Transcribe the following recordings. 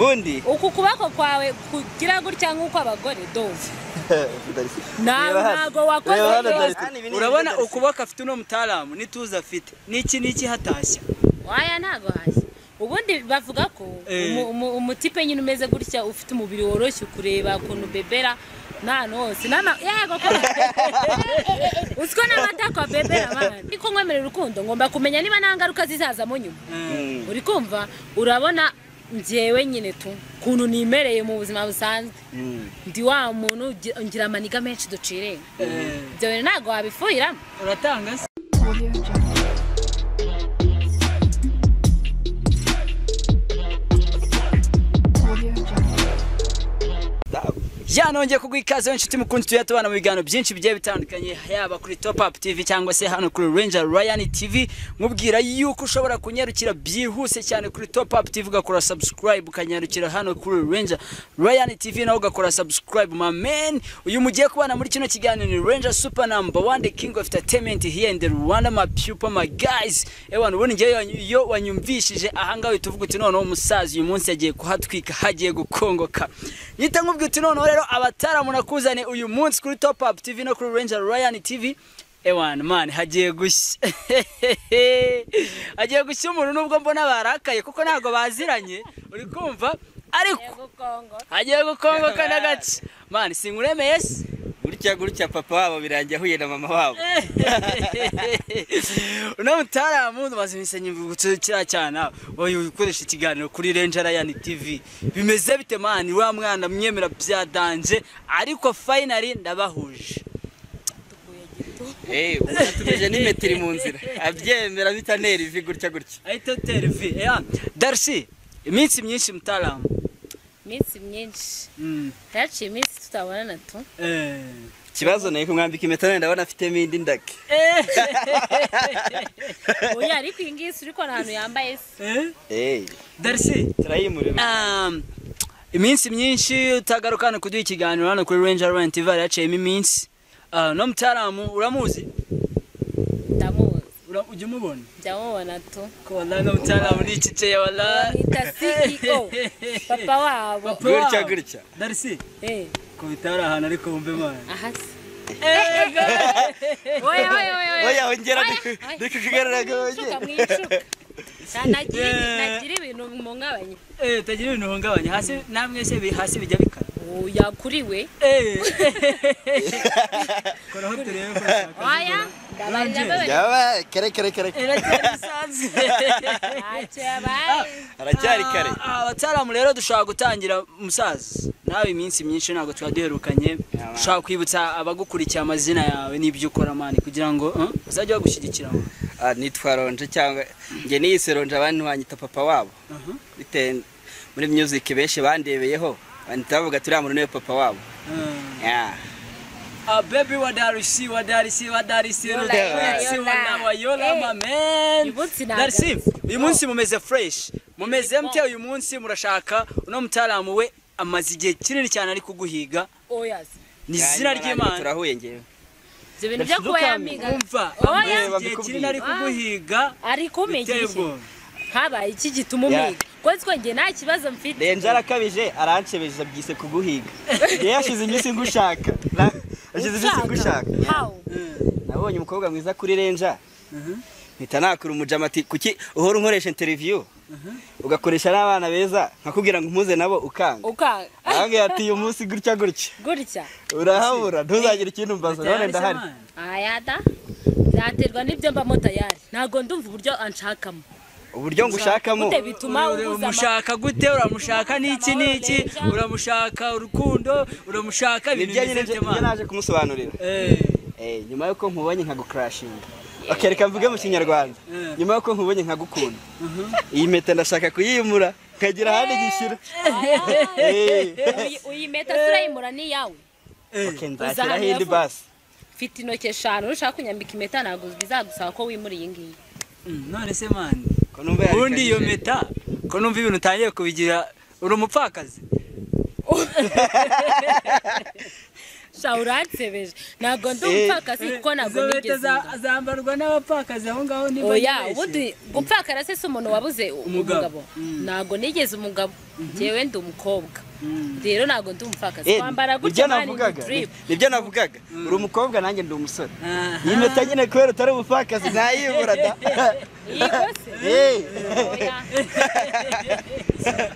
ubundi uku kubako kwawe kugira gutya nk'uko abagore doze ntago wakoze urabona ukuboko afite no mutaramu nituza afite niki hatashya waya ntago hashya ubundi bavuga ko umutipe nyine umeze gutya ufite umubiri woroshye kureba ukuntu bebera nano hose nana yego ko usko n'amata kwa bebera bana iko nkwemerera urukundo ngomba kumenya niba nangaruka zizaza mu nyuma uri kumva urabona njyewe nyine tu kuntu nimereye mu buzima busanzwe ndi wa muntu ngira amaniga menshi ducire byo ntago wabifuhira uratanga se Nongeye kugwikaze inshuti mukunzi tuyatubana mu biganiro byinshi bigiye bitandukanye yaba kuri Top Up TV cyangwa se hano kuri Ranger Ryan TV mubwira yuko ushobora kunyarukira byihuse cyane kuri Top Up TV ugakora subscribe ukanyarukira hano kuri Ranger Ryan TV naho ugakora subscribe my man uyu mugiye kubana muri kino kiganiro ni Ranger Super Number 1 the king of entertainment here in the Rwanda my people my guys ewana ubone ngiye yo wanyumvishije ahangawe tuvuga uti none umusazi uyu munsi yagiye kuhatwika hagiye gukongoka nyita nkubwira uti none rero abataramu nakuzane uyu munsi kuri Top Up TV no kuri Ranger Ryan TV ewana man hagiye gushya hagiye gushya umuntu nubwo mbona barakaye kuko ntago baziranye uri kumva ariko hagiye gukongoka nagace man singuremeye se gutya papa wabo birangiye ahuye na mama wabo uno mutaramu bazimisanye mvugutse kira cyane oyo ukoresha ikiganiro kuri Ranger Ryan TV bimeze bite man wa mwana myemera byadanje ariko finally ndabahuje ugatubije n'imetri mu nzira abyemera bitanera ivi gutya ahita tera ivi Darcy iminsi myinshi mutaramu minsi myinshi yaciye iminsi tutabonana tu kibazo nayo kumwambika impeta ndabona afite mindi ndake oya ariko ingisi uriko ahantu yambaye se Darcy turayimurira iminsi myinshi utagarukana kuduha ikiganiro hano kuri Ranger Ryan TV yaciye iminsi no mutaramu uramuzi ndamuzi ujye umubona ndamubona tu ko wallahi no mutaramu ni ciceye wallahi nita CEO papa wabo gutya Darcy ko bitara ahantu ariko wumve mana ahasi oya ongera ndikugarara gaje nagira ibintu mu ngabanye tagira ibintu ngabanye hasi namwe se hasi bijya bikara oya kuriwe kora hotel yo oya yaba kare aracyari kare abataramu rero dushaka gutangira musaza nawe iminsi myinshi ntago twaduherukanye dushaka kwibutsa abagukurikiye amazina yawe n'ibyo ukora mani kugira ngo uzajye bagushyigikira nitwa Ronje cyangwa nge niyise Ronje abantu banyita papa wabo bite muri music benshi bandebeyeho banitavuga turi amuntu niwe papa wabo baby wadarisi yola mamen Darcy uyu munsi mumeze fresh mumeze mte uyu munsi murashaka uno mutaramu we amaze igihe kinini cyane ari kuguhiga ni zina ry'Imana turahuye ngewe ibintu byo kuba yamiga umva amaze igihe kinini ari kuguhiga ari kumegisha haba iki gituma umiga kwese nge nta kibazo mfite Ranger akabije arancebeje byise kuguhiga yashize iminsi ngushaka nabonye umukobwa mwiza kuri Ranger mpita nakura umujamati kuki uhora unkoresha interview ugakoresha n'abana beza nkakubwira ngo mpuze nabo ukanga ahangaye ati uyu munsi gutya urahabura ntuzagira ikintu mbaza none ndahari ayada byaterwa n'ibyo mba motayari ntago ndumva uburyo anshakamo uburyo ngushakamo umushaka gute uramushaka niki uramushaka urukundo uramushaka ibintu naje kumusobanurira nyuma yuko nkubonye nkagukrashinga reka mvuge mu kinyarwanda nyuma yuko nkubonye nkagukunda iyi meta ndashaka kuyimura kagira handi gishyira uyi meta turayimura ni yawe nzashyira hindi basi mfite intoki 5 ushaka kunyambika impeta ntago bizagusaba ko wimura iyi ngiyi none se mani ubundi iyo meta ko numva ibintu utangiye kubigira uri umupfakazi Shauransebeje nago ndumfakazi kuko nago nigeze azambarwa n'abapfakazi aho ngaho niba oya ubundi gupfakara se umuntu wabuze umugabo nago nigeze umugabo jewe ndi umukobwa rero nago ndumfakazi kwambara gutya nibyo navugaga uri umukobwa nanjye ndi umusore yimeta nyine kwera utari umupfakazi ntayibura da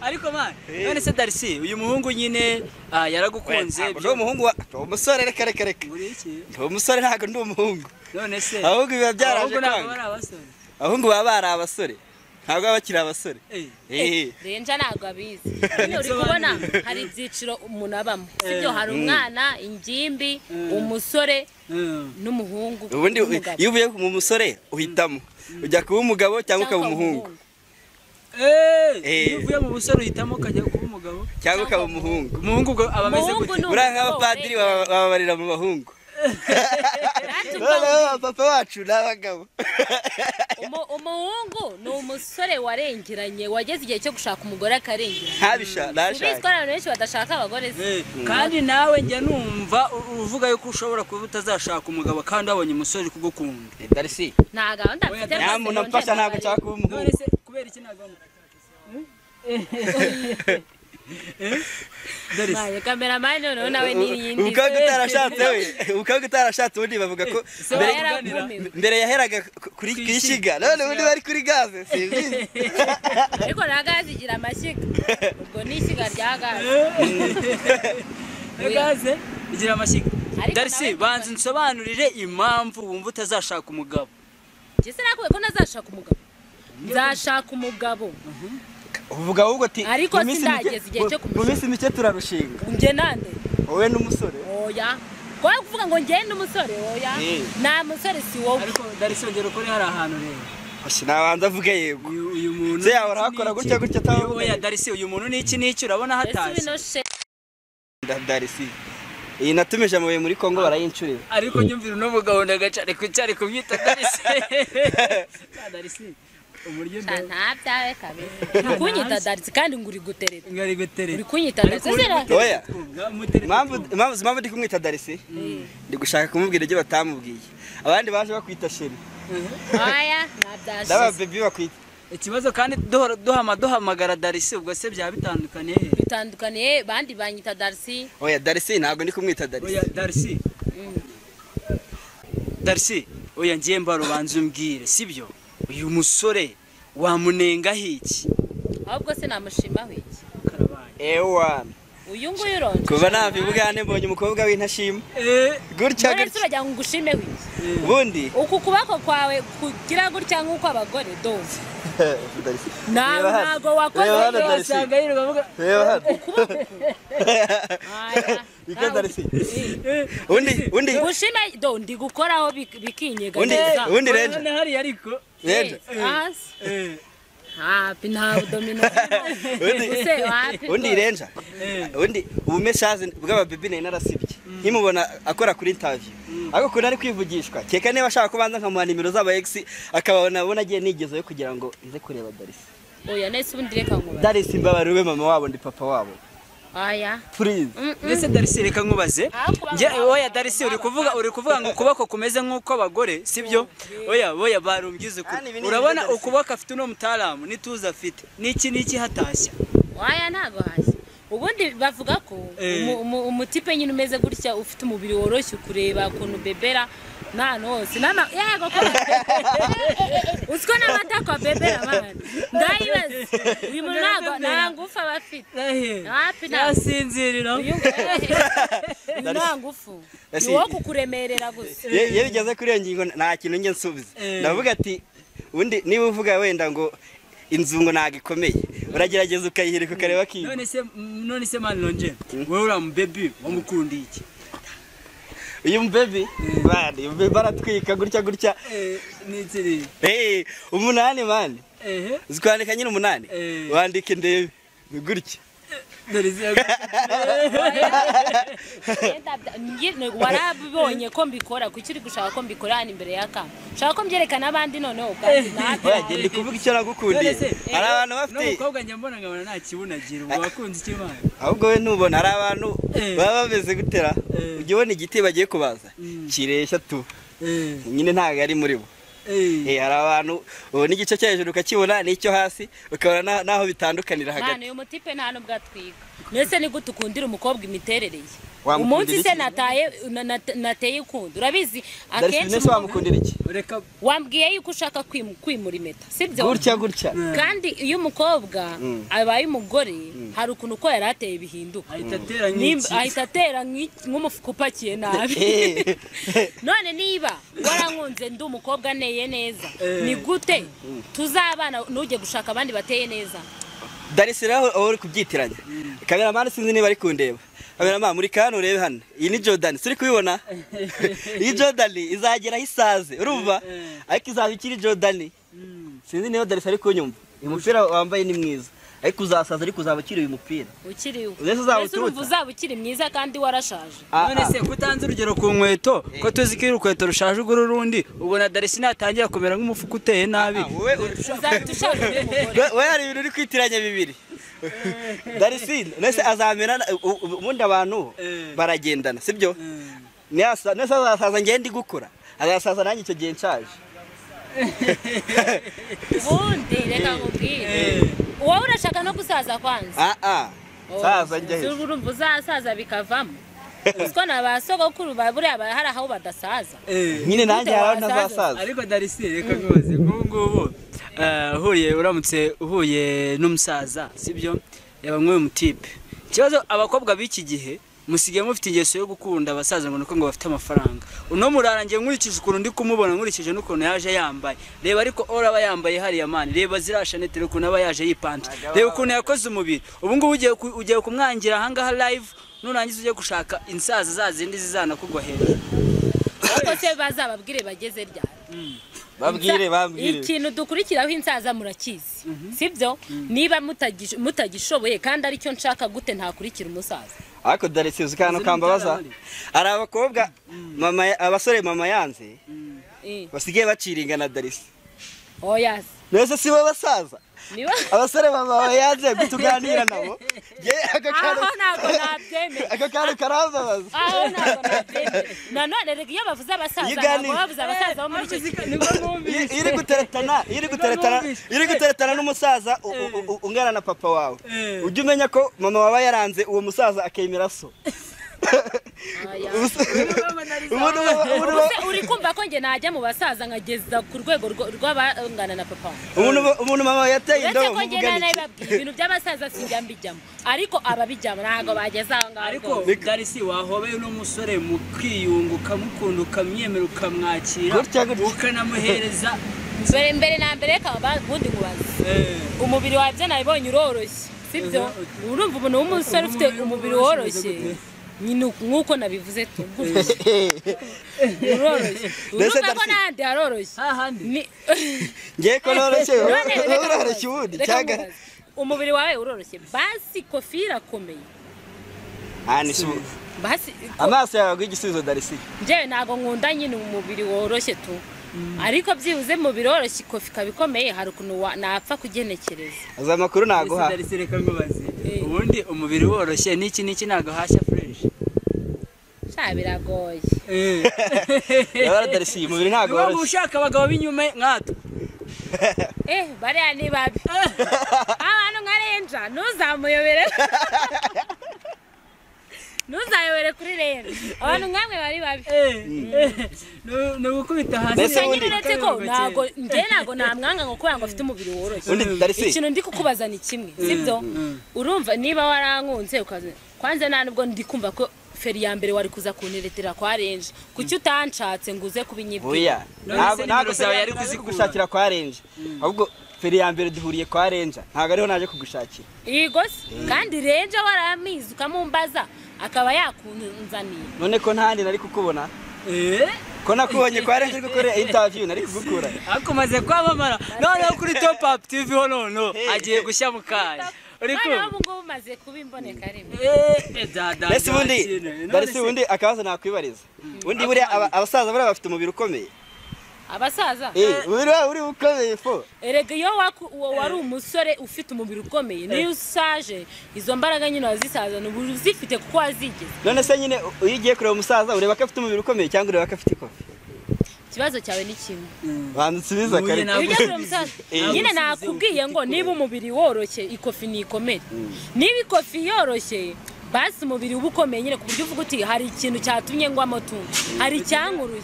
ariko man none se Darcy uyu muhungu nyine yaragukunze byo umuhungu umusore reka umusore ntago ndi umuhungu none se ahubwo biba byaraje kwanga ahubwo baba bari abasore ntabwo abakira abasore renja ntabwo abizi uri kubona hari ibyiciro umuntu abamo sibyo hari umwana ingimbi umusore n'umuhungu ubundi iyo uvuye mu musore uhitamo ujya kuba umugabo cyangwa ukaba umuhungu iyo uvuye mu busore uhitamo ukajya kuba umugabo cyangwa ukaba umuhungu umuhungu ubwo aba ameze gutya buriya nk'abapadiri bababarira mu bahungu papa wacu ni abagabo umuhungu ni umusore warengeranye wageze igihe cyo gushaka umugore akarengeranye ntabishaka abantu benshi badashaka abagore kandi nawe njya numva uvuga yuko ushobora kuba utazashaka umugabo kandi wabonye umusore kugukunda Darcy nta gahunda mfite nta muntu amfasha ntabwo nshaka kuba umuhungu none se kubera iki ntabwo Maye cameraman noneho nawe niyindi ukabwa utarashatse ubundi bavuga ko mbere yaheraga kuri kishiga none ubundi bari kuri gaze sinzi ariko na gaze igira amashiga ubwo ni ishiga rya gaze igira amashiga Darcy banze nsobanurire impamvu wumva utazashaka umugabo Jese nakuwe ko nazashaka umugabo nzashaka umugabo uvuga ahubwo ati ariko sindageze igihe cyo mu minsi mike turarushinga nge nande wowe n'umusore oya kwa kuvuga ngo nge n'umusore oya na musore si wowe ariko Darcy ongera ukore hari ahantu rero nabanza avuge yego uyu muntu se yahora hakora gutya atavuga oya Darcy uyu muntu n'iki urabona hataje Darcy iyi natumije amabuye muri Kongo barayincurira ariko nyumvira no mugabo ndagacare kucyari kubyita Darcy umuryo ntabyawe kabisa kunyita Darcy kandi nguri gutereta uri kunyita Darcy oya impamvu ndi kumwita Darcy ndi gushaka kumubwira ibyo batamubwiye abandi baje bakwita sheri oya ntabyashe daba baby bakwita ikibazo kandi duhamagara Darcy ubwo se bya bitandukaniye bandi banyita Darcy oya Darcy ntabwo ndi kumwita Darcy oya Darcy oya ngiye mbarubanza umbwire sibyo uyu musore wamunenga hiki ahubwo se namushimaho iki ewa uyu nguyu uronje kuva nabibugane mbonye umukobwa w'intashima gutya gutya urajya ngo ngushimeho iki ubundi uku kubako kwawe kugira gutya nk'uko abagore doze ntabwo wakoze wasanga yiri bavuga Iko Darcy undi gushima do ndi gukoraho bikinyega undi renja hari ariko renja pina domino undi renja undi ubumeshaze bw'ababibi ne narasibye nkimubona akora kuri interview ariko kuna ari kwivugishwa keka niba ashaka kubanza nkamuha nimero z'aba ex akabona abona agiye nigezo yo kugira ngo nze kureba Darcy oya nese ubundi reka nkubaze Darcy mbabarube mama wabo ndi papa wabo aya please nese Darcy reka nkubaze nje oya Darcy uri kuvuga ngo ukuboko kumeze nk'uko abagore sibyo oya barumbyize ko urabona ukuboko afite no mutaramu nituza afite niki hatashya oya ntago hashya ubundi bavuga ko umutipe nyine umeze gutya ufite umubiri woroshye kureba ukuntu bebera nano hose yego ko usko n'amata kwa bebera man ndayibaze uyu muntu ntangufu abafite hapi nasinzirira ntangufu ni wo kukuremerera gusa iyo bigeze kuri iyo ngingo nta kintu nge nsubiza ndavuga ati ubundi niba uvuga wenda ngo inzu ngo nagikomeye uragerageza ukayihirika ukareba ki none se man lonje wowe uramu baby wamukundi iki uyu baby bandi baratwika gutya nitsiri umunani man uzikwandika nyine umunani wandike ndebe gutya warabibonye ko mbikora kuki uri gushaka ko mbikora hano imbere y'akama ushaka ko mbyerekana abandi noneho ubwanjye natwe ndi kuvuga icyo nagukundiye hari abantu bafite n'umukobwa njya mbona nkabona nta kibunagira ubwo wakunze icyo imana ahubwo we ntubona hari abantu baba bameze gutera ujya ubona igiti bagiye kubaza kireshya tu nyine ntabwo ari muri bo hari abantu ubona igice cyo hejuru ukakibona n'icyo hasi ukabona naho bitandukanira hagati mwana uyu mutipe nta nubwo atwiga mbese ni gute ukundira umukobwa imiterere ye umunsi se nateye ukunda urabizi akenshi wamukundira iki wambwiye yuko ushaka kwimura impeta sibyo gutya kandi iyo umukobwa abaye umugore hari ukuntu ko yari ateye bihinduka ahita atera nk'umufuka upakiye nabi none niba warankunze ndi umukobwa neye neza ni gute tuzabana n'ujye gushaka abandi bateye neza darisiraho aho uri kubyitiranya kameramani sinzi niba ari kundeba kameramani muri kano urebe hano iyi ni Jordan suri kubibona iyi Jordan izagera isaze urumva ariko izaba ikiri Jordan sinzi niba Darisa ari kunyumva uyu mupira wambaye ni mwiza ariko uzasaza ariko uzaba ukiri uyu mupira ukiriwe ese uzaba ukiri mwiza kandi warashaje none se kutanze urugero ku nkweto ko tuzi ko urukweto rushaje ugura urundi ubona Darisa natangira kumera nk'umufuka uteye nabi we hari ibintu uri kwitiranya bibiri Darisi nese azamera ubundi abantu baragendana sibyo nese azasaza ngende gukura azasaza nanjye icyo gihe nshaje ubundi reka nkubwire wowe urashaka no gusaza kwanza saza njye urumva uzasaza bikavamo usiko nabasogokuru baburiya hari aho badasaza nyine nanjye hari ntazasaza ariko Darisi reka nkubaze ngubu uramutse uhuye n'umusaza sibyo yaba nk'uyu mutipe ikibazo abakobwa b'iki gihe musigaye mufite ingeso yo gukunda abasaza ngo nuko ngo bafite amafaranga uno murarangiye nkurikije ukuntu ndi kumubona nkurikije n'ukuntu yaje yambaye reba ariko aba yambaye hariya mani reba zirashanete ukuntu aba yaje yipanta reba ukuntu yakoze umubiri ubu ngubu ugiye kumwangira ahangaha live nurangiza ugiye gushaka insaza zazindi zizanakugwa hejuru ariko se bazababwire bageze ryari babwire ikintu dukurikiraho insaza murakizi sibyo niba mutagishoboye kandi ari cyo nshaka gute ntakurikira umusaza ariko Darisi uzikano kambabaza ari abakobwa abasore mama yanze basigaye baciringa na Darisi oyas nese sibo basaza abasore mama yanze gutuganira nabo aka kantu karambabaza nanone reka iyo bavuze abasaza bavuze abasaza bo muri icyo iri guteretana n'umusaza ungana na papa wawe ujye umenya ko mama wawe yaranze uwo musaza akemera so uri kumva ko njye najya mu basaza nkageza ku rwego rw'abangana na papa umuntu mama yateye indobo mu bugani ibintu by'abasaza sinjya mbijyamo ariko ababijyamo ntabwo bageze aho ngaho ariko Darisi wahobeye n'umusore mukiyunguka mukunda ukamwemera ukamwakira ukanamuhereza mbere na mbere kaba bundi mubaze umubiri wawe byo nabibonye uroroshye sibyo urumva umuntu w'umusore ufite umubiri woroshye nk'uko nabivuze tu uroroshye urumva ko n'ahandi haroroshye ngiye ko noroshye uroroshye ubundi cyangwa umubiri wawe uroroshye basi kofi irakomeye amaso yawe igisubizo Darisi njyewe ntabwo nkunda nyine umubiri woroshye tu ariko byibuze mu biroroshye ikofi kabikomeye hari ukuntu napfa kugenekereza aza amakuru naguha Darisi reka nkubaze ubundi umubiri woroshye n'iki ntago hashya fresh biragoye yabara Darisi umubiri ntago woroshye ushaka abagabo b'inyuma nkatwe bariya ni babi abantu nka Renja ntuzayobere kuri Renja abantu nkamwe bari babi no gukubita hasi gusa nyine uretse ko ntabwo namwanga ngo kubera ngo afite umubiri woroshye ikintu ndi kukubaza ni kimwe sibyo urumva niba warankunze kwanze nta nubwo ndi kumva ko feri ya mbere wari kuza kunteretera kwa Renja kuki utanshatse ngo uze kubinyibwira ntabwo zawe yari kuzigushakira kwa Renja ahubwo feri ya mbere duhuriye kwa Renja ntabwo ariho naje kugushakira yego kandi Renja waramize ukamumbaza akaba yakunzaniye none ko ntandi nari kukubona ko nakubonye kwa Renja gukora interview nari kugukura ariko maze kwamamara noneho kuri Top Up TV ho none agiye gushya mukanya Hano ubu ngubu umaze kubimboneka rimwe. Mbese ubundi akabazo nakwibariza ubundi buriya abasaza buriya bafite umubiri ukomeye abasaza uri ukomeye fo erega iyo wari umusore ufite umubiri ukomeye niyo usaje izo mbaraga nyine wazisaza n'ubu zifite kuko wazigeze none se nyine iyo ugiye kureba umusaza ureba ko afite umubiri ukomeye cyangwa ureba ko afite ikofi ikibazo cyawe ni kimwe banditsubiza kare nyine nakubwiye ngo niba umubiri woroshye ikofi ni ikomere niba ikofi yoroshye basi umubiri uba ukomeye nyine ku buryo uvuga uti hari ikintu cyatumye ngo amatungo hari icyankuruye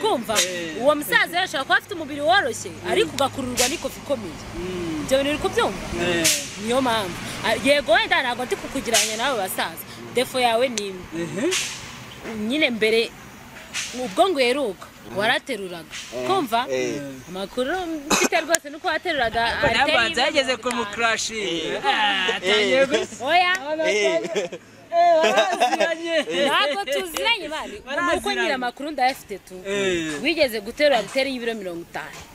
kumva uwo musaza yashaka kuba afite umubiri woroshye ariko ugakururwa n'ikofi ikomeye ibyo bintu uri kubyumva niyo mpamvu yego wenda ntabwo ndi kukugiranya n'abo basaza defo yawe ni imwe nyine mbere ubwo ngo uheruka warateruraga kumva amakuru mfite rwose nuko wateruraga ntabwo yageze ku mukrashi oya ntabwo tuziranye bari nuko nyira amakuru ndayafite tu wigeze guterura bitera y'ibiro 50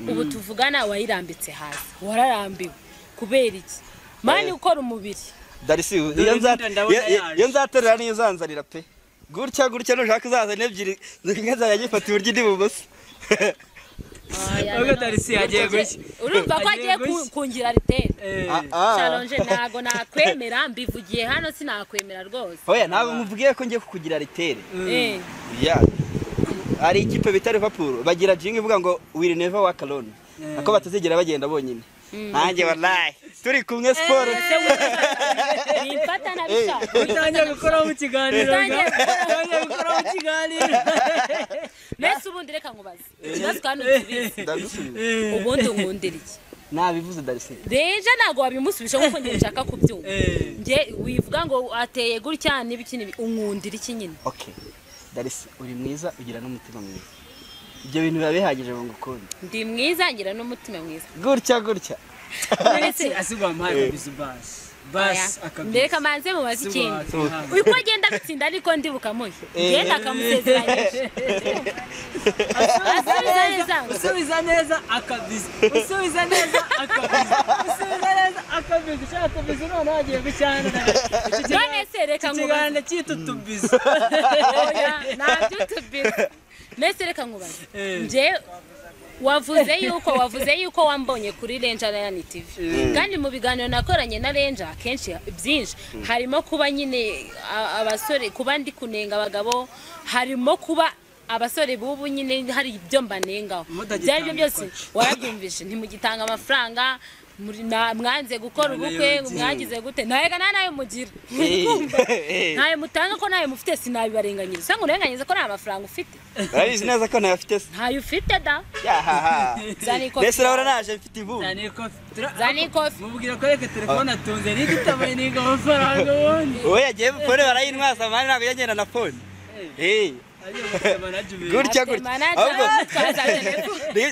ubu tuvugana wayirambitse hasi wararambiwe kubera iki mani ukora umubiri Darisi iyo nzaterura niyo zanzanira pe gutya nushaka uzazana ebyiri zimwe zayagifata uburyo ndi bubusa Oga Darisi yagiye gushya urumva ko agiye kungira ritere challenge nago nakwemera mbivugiye hano sinakwemera rwose oya ntabwo muvugiye ko ngiye kukugira ritere ya ari ikipe bita Liverpool bagira jinga ivuga ngo will never walk alone ako batazigera bagenda bonyine nanjye wallahi turi kumwe sport nifata nabishaka utangiye gukora mu kiganiro Nese ubundi reka nkubaze ndazi kandi ubizi ubundi nkundira iki nabivuze Darisi deje nago wabimusubisha nkuko ngiye nshaka kubyumva nge wivuga ngo ateye gutya n'ibiki unkundira iki nyine okay Darisi uri mwiza ugira n'umutima mwiza ibyo bintu biba bihagije ngo ngukunde ndi mwiza ngira n'umutima mwiza gutya asigwa mpaye bizubas bas akabizi ndeka manze mu bazikindi uko agenda bitsinda ariko ndibuka muhe genda akamusezeranyije usubiza neza akabizi akabizi none agiye gucyana none se reka ngubane cyitutubizi nabyo tubizi nese reka nkubaze nje wavuze yuko wambonye kuri Ranger Ryan TV kandi mu biganiro nakoranye na Ranger kenshi byinshi harimo kuba nyine abasore kuba ndi kunenga abagabo harimo kuba abasore bubu nyine hari ibyo mbanengaho byari byose warabyumvishe ntimugitanga amafaranga mwanze gukora ubukwe mwagize gute nahega nayo mugira nayo mutanga ko nayo mufite sinabibarenganyiriza sanga urenganyiza ko nta mafaranga ufite arabizi neza ko nayo afite ntayo ufite da zaniko mbese urabona naje mfite ivu zaniko mubwira ko reka telefone atunze n'igitabaye n'inga amafaranga wone oya yagiye fone barayintwaza mani ntabwo yagenda na fone gutya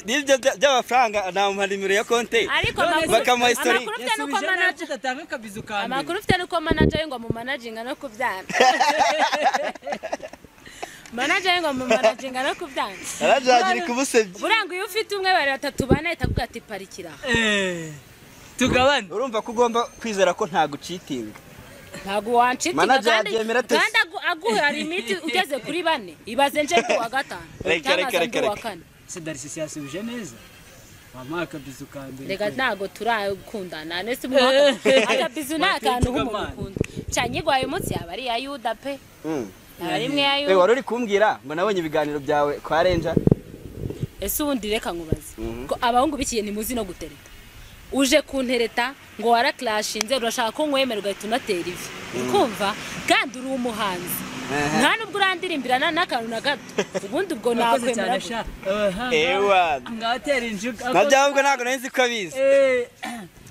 nibyo by'amafaranga namuha nimero ya konte bakamuha historique amakuru ufite nuko manager ngo mu managinga no kubyana manager ngo mu managinga no kubyana arajagira kubusebye buranga iyo ufite umwe bari batatu bane itakuga ati parikira tugabane urumva ko ugomba kwizera ko nta gucitinga ntago wancitinga kandi aguha limiti ugeze kuri bane ibaze nje kuwa gatanu reka se Darisi yasubije neza wamaka bizu kambere rega ntago turakundana nese mwaka akabizu nakantu nk'umukunda cyanyigwaye umunsi yabari ya Yuda pe rimwe ya Yuda wari uri kumbwira ngo nabonye ibiganiro byawe kwa Ranger ese ubundi reka nkubaze ko abahungu bikiye ntimuzi no gutereta uje kuntereta ngo warakrashinze urashaka ko nkwemera ugahita unatera ivi ukumva kandi uri umuhanzi nta nubwo urandirimbirana n'akantu na gato ubundi ubwo nakwemera ewa ngatera injuga nabyabwo ntago nzi ko abizi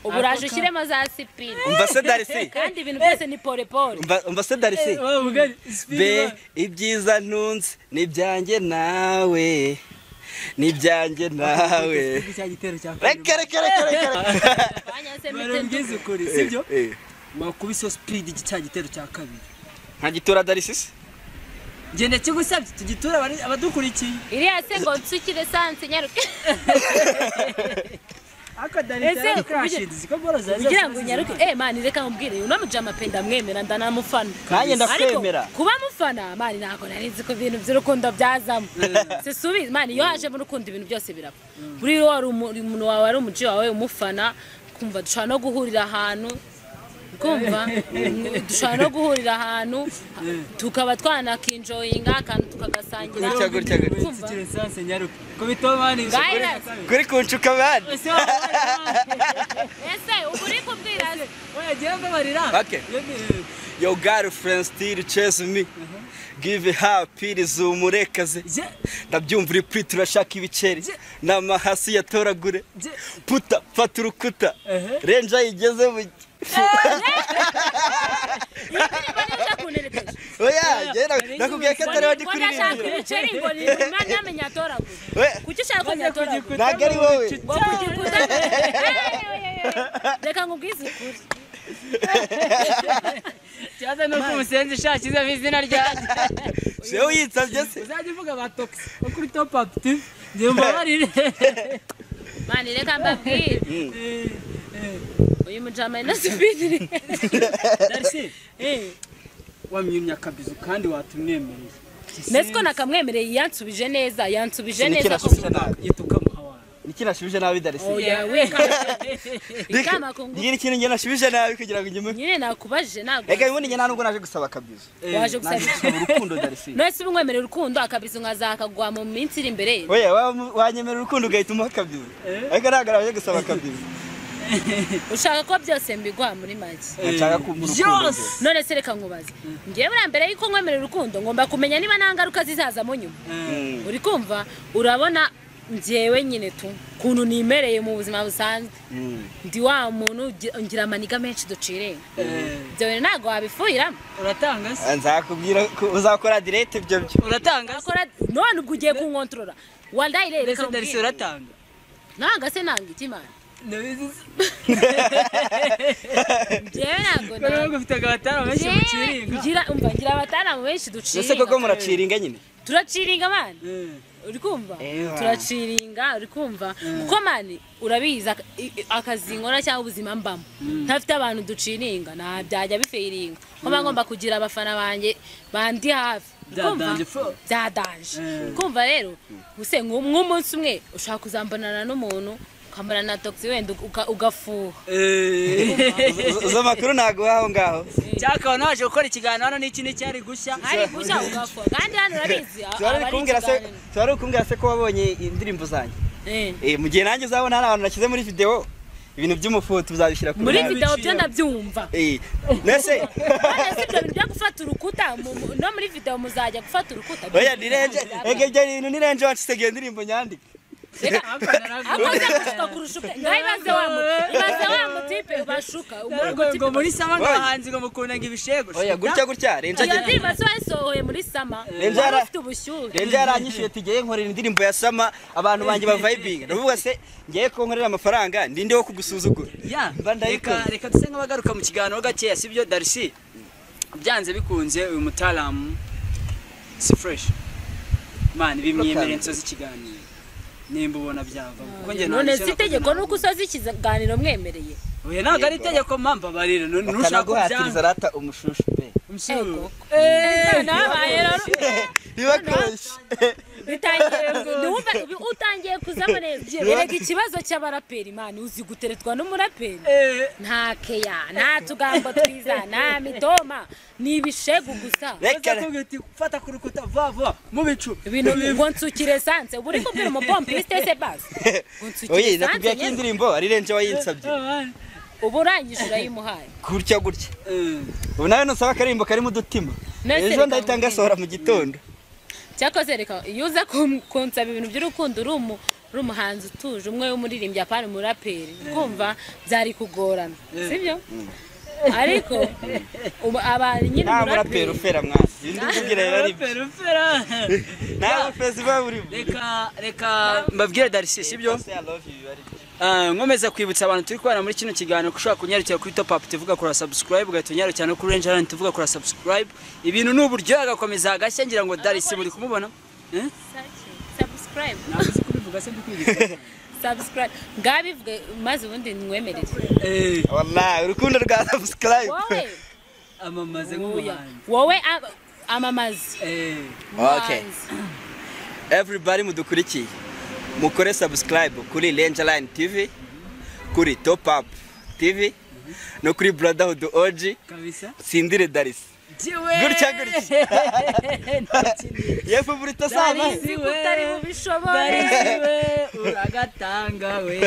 ubu uraje ushyiremo za sipini umva se Darisi kandi ibintu byose ni pole pole umva se Darisi be ibyiza ntunze nibyanjye nawe nibyanjye nawe reka barangeze kuri sibyo makubise speed cya gitero cya kabiri nta gitura Darisi gende kigusabye tugitura abadukurikiye iriya se ngo nsukire sanse nyaruke akadarita crashes ko boroza kugira ngo nyaruke mani reka nkubwire uno mujama penda mwemera ndanamufana kanye ndakwemera kuba mufana mani nako narizi ko ibintu by'urukundo byazamo sisubize mani iyo haje mu rukundo ibintu byose birapfa buri wari umuntu wawe ari umuji wawe umufana kumva dushaka no guhurira ahantu kumva dushaka no guhurira ahantu tukaba twanakinjoyinga kandi tukagasangira gutya kumva sanse nyaruke ko bitomani kuri kuncuka bandi ese uburi kubwira oya genda barira okay your girlfriend still chase me give her piriz umurekaze ndabyumva uri prit urashaka ibiceri namahasi yatoragure puta fata urukuta renja igeze mu oya gera nakubwiye ko atari wadi kuri ibiceri ngo ni mwanya menya toragure kuki ushaka ko nyatoragure nagari wowe reka ngubwize ukuri cyaza no kumusenzi shakiza bizina ryanjye sewe yitsabye se uzajya uvuga ba tox kuri top up TV ngiye mbabarire mani reka mbabwire uyu mujama na speed darisi wamyumya kabizu kandi watumwemereye nesiko nakamwemereye yansubije neza yituka muhawana nikinashubije nabi darisi oya weka ikama kongo ngira ikintu nge nashubije nabi kugira ngo nyime nyine nakubajije nago ega bibundi nge ntanubwo naje gusaba kabizu waje gusaba urukundo darisi nese ubumwemerera urukundo akabizu nkazakagwa mu minsi iri imbere oya wanyemerera urukundo ugahita umuha kabizu ariko nagara waje gusaba kabizu ushaka ko byose mbigwa muri make nshaka kumva urukundo none se reka nkubaze ngiye buri mbere yuko nkwemerera urukundo ngomba kumenya niba nta ngaruka zizaza mu nyuma uri kumva urabona njyewe nyine tu kuntu nimereye mu buzima busanzwe ndi wa muntu ngira amaniga menshi ducirenga ibyo bintu ntabwo wabifuhiramo uratanga se nzakubwira uzakora direct ibyo byo uratanga none ubwo ugiye kunkontorora wallahi reka darisi uratanga nanga se nanga ikimana ndabizi njyewe ntabwo ufite abatara benshi muciringa ngira abatara benshi duciringa ese koko muraciringa nyine turaciringa mani uri kumva turaciringa uri kumva kuko mani urabizi akazi nkora cyangwa ubuzima mbamo ntafite abantu duciringa nta byajya bifeiringa ko ngomba kugira abafana banjye bandi hafi byadanje kumva rero guse nk'umunsi umwe ushaka kuzambonana n'umuntu ukambara na toxi wenda ugafuha uzo makuru naguha aho ngaho cyakaba naje gukora ikiganiro hano n'iki cyari gushya ugafuha kandi hano urabizi twari kumbwira se ko wabonye indirimbo zanjye mu gihe nanjye uzabona hari abantu nashyize muri video ibintu by'umufutu uzabishyira kuri muri video byo ndabyumva nese ibyo bintu byo gufata urukuta no muri video muzajya gufata urukuta oya nirenje ibyo bintu nirenje wanshitegeye indirimbo nyandika amaze gushuka kurushuka ibaze wa mutipe bashuka ngo muri sama ngahanzi ngo mukunda ngo ibishego oya gutya renje iyo ndirimbo yasohoye muri sama afite ubushyuhe renje yaranyishyuye tigiye nkorera indirimbo ya sama abantu banjye ba vibing ndavuga se ngiye ko nkorera amafaranga ndinde wo kugusuzugura reka duse nk'abagaruka mu kiganiro gakeya sibyo darisi byanze bikunze uyu mutalamu si fresh man bimyemerera insozi ikiganiro nimba ubona byava kuko nge none si itegeko nuko usoza ikiganiro mwemereye oya ntabwo ari itegeko mpamva barira nushaka kubyanga rata umushushu pe umushushu nabaye rero bibakoresha utangiye kuzamo neza erega ikibazo cy'abaraperi mani uzi guteretwa n'umuraperi nta keya nta tugambo twiza nta mitoma ni ibishegu gusa fata ku rukuta vuba mu bicu ibintu ngo nsukire sanse uri kubwira umupompiste se basi ngo nsukire sanse nakubwiye ko indirimbo ari renje wayinsabye ubu urangije urayimuhaye gutya ubu nawe nusaba akarimbo karimo udutima ejo ndahita ngasohora mu gitondo cyakoze reka iyo uza kunsaba ibintu by'urukundo uri umuhanzi utuje umwe w'umuririmbyi apana umuraperi kumva byari kugorana sibyo ariko abari nyine umuraperi ufera mwasi ndikubwira rero ari nawe festival buri reka mbabwire darisi sibyo nkomeza kwibutsa abantu turi kubana muri kino kiganiro kushaka kunyarukira kuri top up tuvuga kora subscribe ugatunyaro cyane kuri Range Run tuvuga kora subscribe ibintu n'uburyo agakomeza agashya ngira ngo darisi muri kumubona subscribe nabuze kubivuga se ndikwigira subscribe ngabivuge maze ubundi nwemerere wallahi urukundo rwa subscribe wowe amamaze nk'umuhanzi wowe amamaze okay everybody mudukurikiye mukore subscribe kuri Rangerline TV kuri Top Up TV no kuri Brotherhood OG kabisa Sindire Darisi gutya yefu burita sana utari bubishobora uragatanga we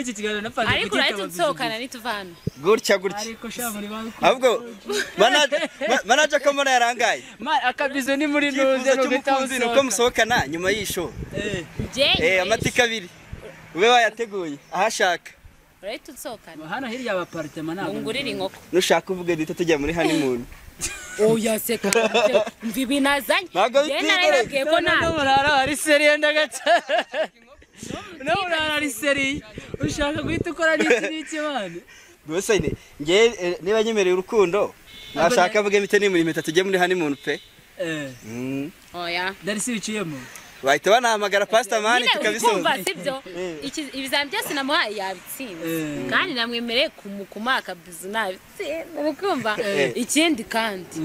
uki kigana napaje ariko urahita nsokana nituvana gutya ariko shamuri bantu ahubwo manager kamera yarangaye akabizo ni muri nuze no gitamuzi nuko musohokana nyuma y'isho amatika abiri ube wayateguye ahashaka urahita nsokana hano hirya y'apartment nabo ngurira inkoko nushaka uvuge dita tujya muri honeymoon oya seka mvibi nazanye narabwiye ko nta murara ari seriye ndagaca no murara ari seriye ushaka guhita ukora n'iki bane bose nge niba nyemereye urukundo nashaka avuge mite ni muri meta tujye muri honeymoon pe oya Darisi biciyemo bahita banahamagara pastor man tukabisoza sibyo ibizami byose namuhaye yabitsinze kandi namwemereye kumaka business nabikumva ikindi kandi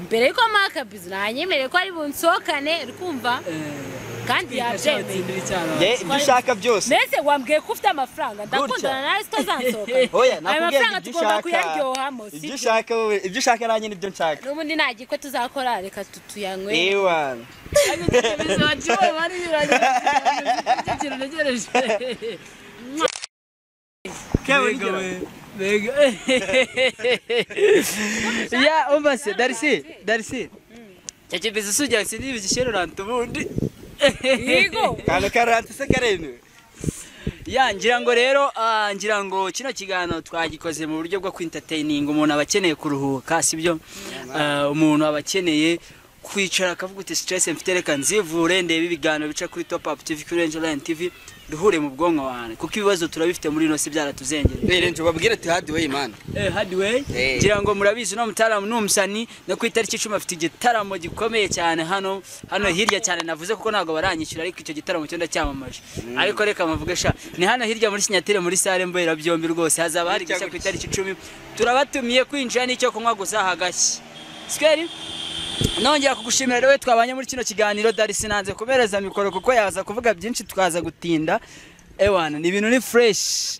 mbere yuko maka business nanyemereye ko ari bunsokane rikumva kandi yabyemeye ibyo ushaka byose mbese wambwiye ko ufite amafaranga ndakundana nawe sitazansoka oya ayo mafaranga tugomba kuyaryohamo ibyo ushaka wowe ibyo ushaka nanjye nibyo nshaka n'ubundi ntagiye ko tuzakora reka tutuyanywe ewana bizo waciwe bari biranye cyiciro negereje Bega ya umbase Darisi cyaje bizo sujya sindi bizishero rantubundi yego kana karante se karene ya ngira ngo rero ngira ngo kino kigano twagikoze mu buryo bwo kwintertaining umuntu abakeneye kuruhuka sibyo umuntu abakeneye kwicara akavuga uti stress mfite reka nzivure ndebe ibigano bica kuri Top Up TV kuri Rangerline TV duhure mu bwonko wane kuko ibibazo turabifite muri no si byaratuzengere renje babwire ati hard way man hard way ngira ngo murabizi no mutaramu n'umusani no ku itariki 10 afite igitaramo gikomeye cyane hano hirya cyane navuze kuko nago baranyishyura ariko icyo gitaramo cyo ndacyamamaje ariko reka mavuge sha ni hano hirya muri Sinyatire muri sale mbera byombi rwose hazaba hari gishya ku itariki 10 turabatumiye kwinjira n'icyo kunywa gusa hagashyi skeri nongera kugushimira rero twabanye muri kino kiganiro Darisi nanze kubereza mikoro kuko yaza kuvuga byinshi tukaza gutinda ewana ni ibintu ni fresh